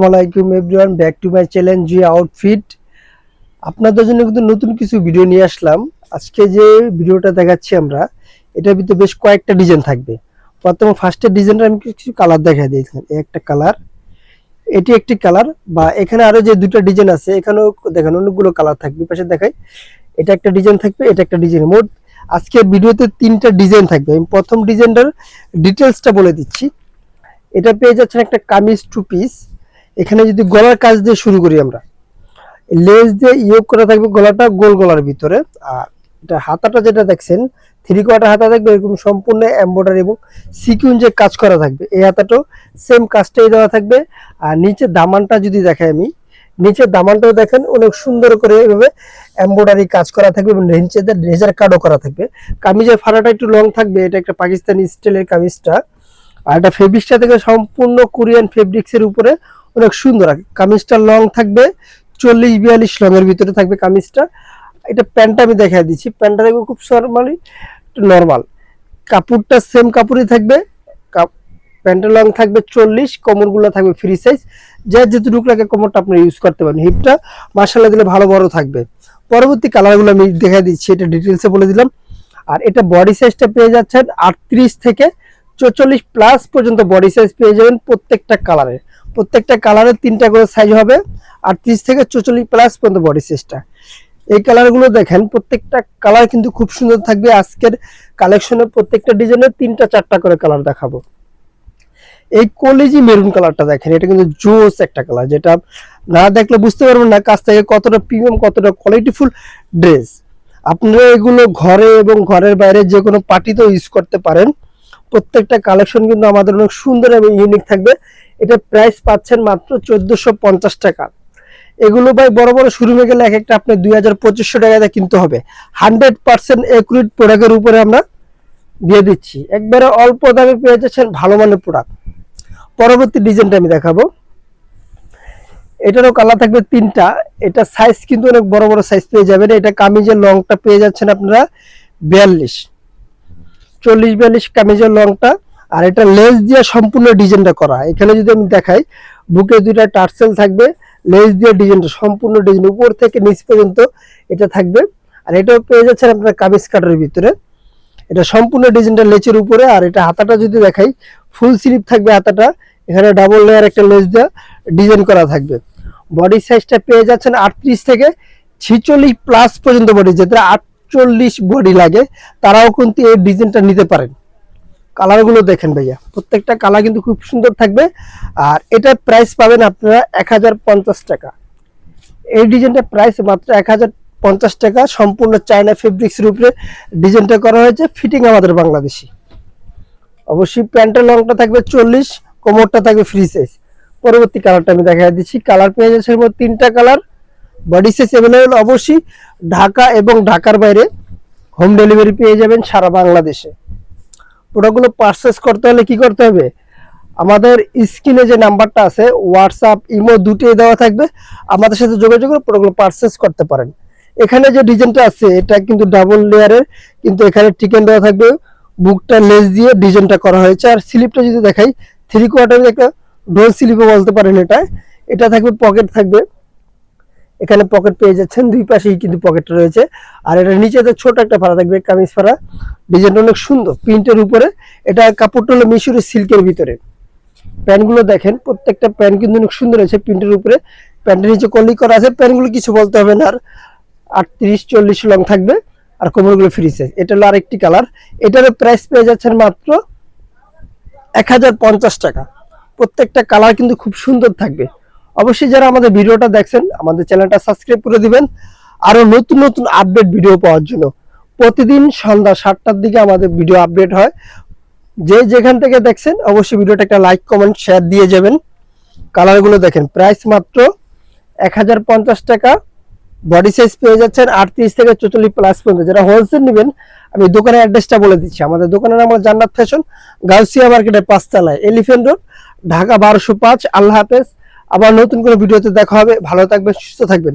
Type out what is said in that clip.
আসসালামাইকুম everyone, back to my channel G outfit. আপনাদের জন্য কিন্তু নতুন কিছু ভিডিও নিয়ে আসলাম। আজকে যে ভিডিওটা দেখাচ্ছি আমরা, এটার ভিতরে বেশ কয়েকটা ডিজাইন থাকবে। প্রথমে ফার্স্টের ডিজাইনটা আমি কিছু কালার দেখাই দিই। এই একটা কালার, এটি একটি কালার, বা এখানে আরো যে দুটো ডিজাইন আছে এখানেও দেখেন অনেকগুলো কালার থাকবে। পাশে দেখাই, এটা একটা ডিজাইন থাকবে, এটা একটা ডিজাইন। মোট আজকের ভিডিওতে তিনটা ডিজাইন থাকবে। আমি প্রথম ডিজাইনটার ডিটেলসটা বলে দিচ্ছি। এটা পেয়ে যাচ্ছেন একটা কামিজ টু পিস। এখানে যদি গলার কাজ দিয়ে শুরু করি, আমরা লেস দিয়ে ইয়োগ করা থাকবে, গলাটা গোল গলার ভিতরে। আর এটা হাতাটা যেটা দেখছেন, 3/4 হাতা থাকবে, এরকম সম্পূর্ণ এমব্রয়ডারি এবং সিকুয়েন্স যে কাজ করা থাকবে। এই হাতাটাও সেম কাজটাই দেওয়া থাকবে। আর নিচে দামানটা যদি দেখাই আমি, নিচের দামানটাও দেখেন অনেক সুন্দর করে এভাবে এমব্রয়ডারি কাজ করা থাকবে এবং নিচে লেজার কাটও করা থাকবে। কামিজের ফাড়াটা একটু লং থাকবে, এটা একটা পাকিস্তানি স্টাইলের কামিজটা। আর এটা ফেব্রিক্সটা থেকে সম্পূর্ণ কোরিয়ান ফেব্রিক্সের উপরে, অনেক সুন্দর। কামিজটা লং থাকবে 40-42 লং এর ভিতরে থাকবে কামিজটা। এটা প্যান্টটা আমি দেখাই দিচ্ছি। প্যান্টটা দেখবে খুব নর্মাল, কাপড়টা সেম কাপড়ই থাকবে। প্যান্টের লং থাকবে 40, কোমরগুলো থাকবে ফ্রি সাইজ। যার যেটুকু লাগে কোমরটা আপনি ইউজ করতে পারেন। হিপটা মাশাআল্লাহ দিলে ভালো বড় থাকবে। পরবর্তী কালারগুলো আমি দেখাই দিচ্ছি, এটা ডিটেলসে বলে দিলাম। আর এটা বডি সাইজটা পেয়ে যাচ্ছেন 38 থেকে 44 প্লাস পর্যন্ত বডি সাইজ পেয়ে যাবেন প্রত্যেকটা কালারে। প্রত্যেকটা কালারের 3টা করে সাইজ হবে, 38 থেকে 44 প্লাস পর্যন্ত বডি সাইজটা। এই কালারগুলো দেখেন, প্রত্যেকটা কালার কিন্তু খুব সুন্দর থাকবে। আজকের কালেকশনে প্রত্যেকটা ডিজাইনের 3টা-4টা করে কালার দেখাবো। এই কলেজি মেরুন কালারটা দেখেন, এটা কিন্তু জোস একটা কালার, যেটা না দেখলে বুঝতে পারবেন না কাছ থেকে কতটা প্রিমিয়াম, কতটা কোয়ালিটিফুল ড্রেস। আপনারা এগুলো ঘরে এবং ঘরের বাইরে যে কোনো পার্টিতেও ইউজ করতে পারেন। প্রত্যেকটা কালেকশন কিন্তু আমাদের অনেক সুন্দর এবং ইউনিক থাকবে। এটা প্রাইস পাচ্ছেন মাত্র 1450 টাকা। এগুলো ভাই বড় বড় শোরুমে গেলে এক একটা আপনি 2000-2500 টাকাতে কিনতে হবে। 100% একুরেট প্রোডাক্টের উপরে আমরা দিয়ে দিচ্ছি। একবারে অল্প দামে পেয়ে যাচ্ছেন ভালো মানের প্রোডাক্ট। পরবর্তী ডিজাইনটা আমি দেখাবো। এটারও কালার থাকবে 3টা। এটা সাইজ কিন্তু অনেক বড় বড় সাইজ পেয়ে যাবেন। এটা কামিজের লংটা পেয়ে যাচ্ছেন আপনারা 42, 40-42 কামিজের লংটা। আর এটা লেস দিয়ে সম্পূর্ণ ডিজাইনটা করা। এখানে যদি আমি দেখাই, বুকে 2টা টার্সেল থাকবে, লেস দিয়ে ডিজাইনটা সম্পূর্ণ ডিজাইন উপর থেকে নিচ পর্যন্ত এটা থাকবে। আর এটাও পেয়ে যাচ্ছেন আপনার কামিজ কাটের ভিতরে। এটা সম্পূর্ণ ডিজাইনটা লেচের উপরে। আর এটা হাতাটা যদি দেখাই, ফুল স্লিভ থাকবে হাতাটা। এখানে ডাবল লেয়ার একটা লেস দিয়ে ডিজাইন করা থাকবে। বডি সাইজটা পেয়ে যাচ্ছেন 38 থেকে 46 প্লাস পর্যন্ত বডি। যাদের 48 বডি লাগে তারাও কিন্তু এই ডিজাইনটা নিতে পারেন। কালারগুলো দেখেন ভাইয়া, প্রত্যেকটা কালার কিন্তু খুব সুন্দর থাকবে। আর এটার প্রাইস পাবেন আপনারা 1050 টাকা। এই ডিজাইনটার প্রাইস মাত্র 1050 টাকা। সম্পূর্ণ চায়না ফেব্রিক্সের উপরে ডিজাইনটা করা হয়েছে, ফিটিং আমাদের বাংলাদেশি। অবশ্যই প্যান্টের লংটা থাকবে 40, কোমরটা থাকবে ফ্রি সাইজ। পরবর্তী কালারটা আমি দেখাই দিচ্ছি। কালার পেয়ে যাচ্ছে 3টা কালার, বডি সাইজ अवेलेबल। অবশ্যই ঢাকা এবং ঢাকার বাইরে হোম ডেলিভারি পেয়ে যাবেন সারা বাংলাদেশে। প্রোডাক্টগুলো পারচেজ করতে হলে কি করতে হবে, আমাদের স্ক্রিনে যে নাম্বারটা আছে, হোয়াটসঅ্যাপ ইমো দুটোই দেওয়া থাকবে। আমাদের সাথে যোগাযোগ করে প্রোডাক্টগুলো পারচেজ করতে পারেন। এখানে যে ডিজাইনটা আছে এটা কিন্তু ডাবল লেয়ারের, কিন্তু এখানে টিকেন দেওয়া থাকবে। বুকটা লেস দিয়ে ডিজাইনটা করা হয়েছে। আর স্লিপটা যদি দেখাই, 3/4 একটা ডোল স্লিপও বলতে পারেন। এটা থাকবে, পকেট থাকবে। এখানে পকেট পেয়ে যাচ্ছেন, দুই পাশেই কিন্তু পকেট রয়েছে। আর এটা নিচেতে ছোট একটা ফাড়া থাকবে, কামিজ ফাড়া। ডিজাইনটা অনেক সুন্দর প্রিন্টের উপরে। এটা কাপড়টা হলো মিশরি সিল্কের ভিতরে। প্যান্টগুলো দেখেন, প্রত্যেকটা প্যান্ট কিন্তু অনেক সুন্দর আছে প্রিন্টের উপরে। প্যান্টের নিচে কলি করা আছে। প্যান্টগুলো কিছু বলতে হবে না। আর 38-40 লং থাকবে। আর কোমরগুলো ফ্রি সাইজ। এটা হলো আরেকটি কালার। এটার প্রাইস পেয়ে যাচ্ছেন মাত্র 1050 টাকা। প্রত্যেকটা কালার কিন্তু খুব সুন্দর থাকবে। অবশ্যই যারা আমাদের ভিডিওটা দেখছেন, আমাদের চ্যানেলটা সাবস্ক্রাইব করে দিবেন আরো নতুন নতুন আপডেট ভিডিও পাওয়ার জন্য। প্রতিদিন সন্ধ্যা 7টার দিকে আমাদের ভিডিও আপডেট হয়। যে যেখান থেকে দেখছেন অবশ্যই ভিডিওটা একটা লাইক, কমেন্ট, শেয়ার দিয়ে যাবেন। কালারগুলো দেখেন, প্রাইস মাত্র 1050 টাকা। বডি সাইজ পেয়ে যাচ্ছেন 38 থেকে 44 প্লাস পর্যন্ত। যারা হোলসেল নেবেন, আমি দোকানের অ্যাড্রেসটা বলে দিচ্ছি। আমাদের দোকানের নাম জান্নাত ফ্যাশন, গাউসিয়া মার্কেটের 5 তলায়, এলিফ্যান্ট রোড, ঢাকা 1205। আল্লাহ হাফেজ। আবার নতুন কোনো ভিডিওতে দেখা হবে। ভালো থাকবেন, সুস্থ থাকবেন।